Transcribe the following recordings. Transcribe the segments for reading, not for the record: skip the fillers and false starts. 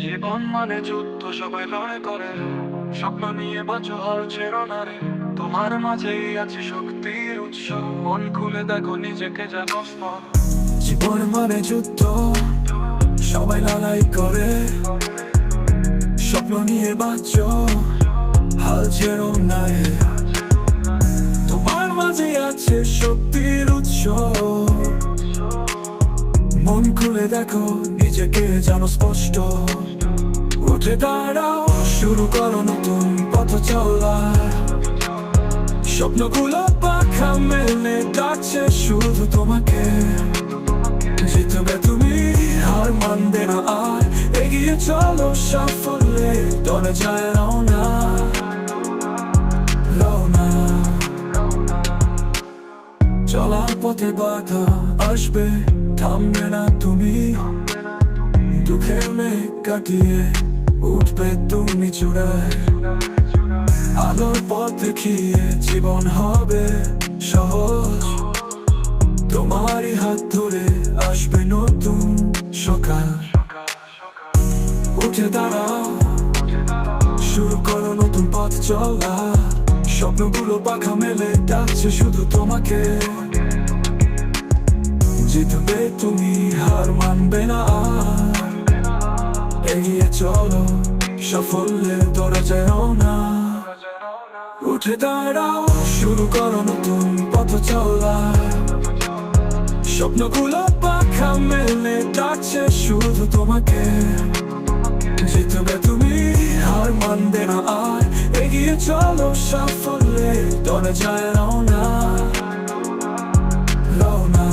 জীবন মানে যুদ্ধ, সবাই লড়াই করে, স্বপ্ন নিয়ে বাঁচো আর ছেড়ো না রে। তোমার মাঝেই আছে শক্তির উৎস, মন খুলে দেখো নিজেকে জানো স্পষ্ট। জীবন মানে যুদ্ধ, সবাই লড়াই করে, স্বপ্ন নিয়ে বাঁচো, হাল ছেড়ো না রে। তোমার মাঝে আছে শক্তির উৎস, মন খুলে দেখো নিজেকে জানো স্পষ্ট। উঠে দাঁড়াও, শুরু করো নতুন পথ চলা, স্বপ্নগুলো পাখা মেলে ডাকছে শুধু তোমাকে। জিতবে তুমি, হার মানবে না আর, এগিয়ে চলো সাফল্যে, দলে যায় রওনা, রওনা। চলার পথে বাধা আসবে, থামবে না তুমি, দুঃখের মেঘ কাটিয়ে উঠবে তুমি চূড়ায়। আলোর পথ দেখিয়ে জীবন হবে সহজ, তোমারই হাত ধরে আসবে নতুন সকাল। উঠে দাঁড়াও, শুরু করো নতুন পথ চলা, স্বপ্নগুলো পাখা মেলে ডাকছে শুধু তোমাকে। জিতবে তুমি, হার মানবে না আর, এগিয়ে চলো সাফল্যের দরজায় রওনা। উঠে দাঁড়াও, শুরু করো নতুন পথ চলা, স্বপ্নগুলো পাখা মেলে ডাকছে শুধু তোমাকে। জিতবে তুমি, হার মানবে না আর, এগিয়ে চলো সাফল্যে দরজায় রওনা, রওনা।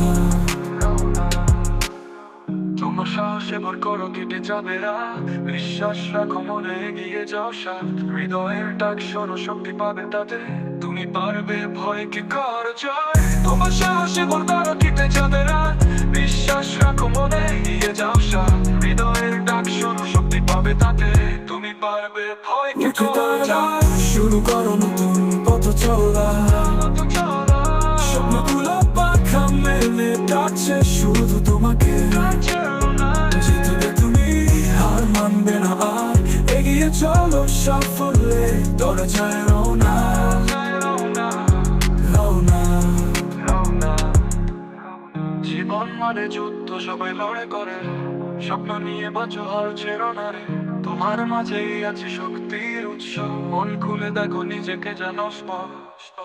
তোমার সাহসে ভর করো, কেটে যাবে রাত, বিশ্বাস রাখো মনে, এগিয়ে যাও সাথ। হৃদয়ের ডাক শোনো, শক্তি পাবে তাতে, তুমি পারবে, ভয়কে করো জয়। তোমার সাহসে ভর করো, কেটে যাবে রাত, বিশ্বাস রাখো মনে, এগিয়ে যাও সাথ। হৃদয়ের ডাক শোনো, শক্তি পাবে তাতে, তুমি পারবে, ভয়কে উঠে করো দাঁড়াও, জয়। শুরু করো নতুন পথ চলা, স্বপ্নগুলো পাখা মেলে ডাকছে শুধু তোমাকে। জিতবে তুমি, হার মানবে না আর, এগিয়ে চলো সাফল্যে দরজায় রওনা, রওনা। জীবন মানে যুদ্ধ, সবাই লড়াই করে, স্বপ্ন নিয়ে বাঁচো আর ছেড়ো না রে। তোমার মাঝেই আছে শক্তির উৎস, মন খুলে দেখো নিজেকে জানো স্পষ্ট।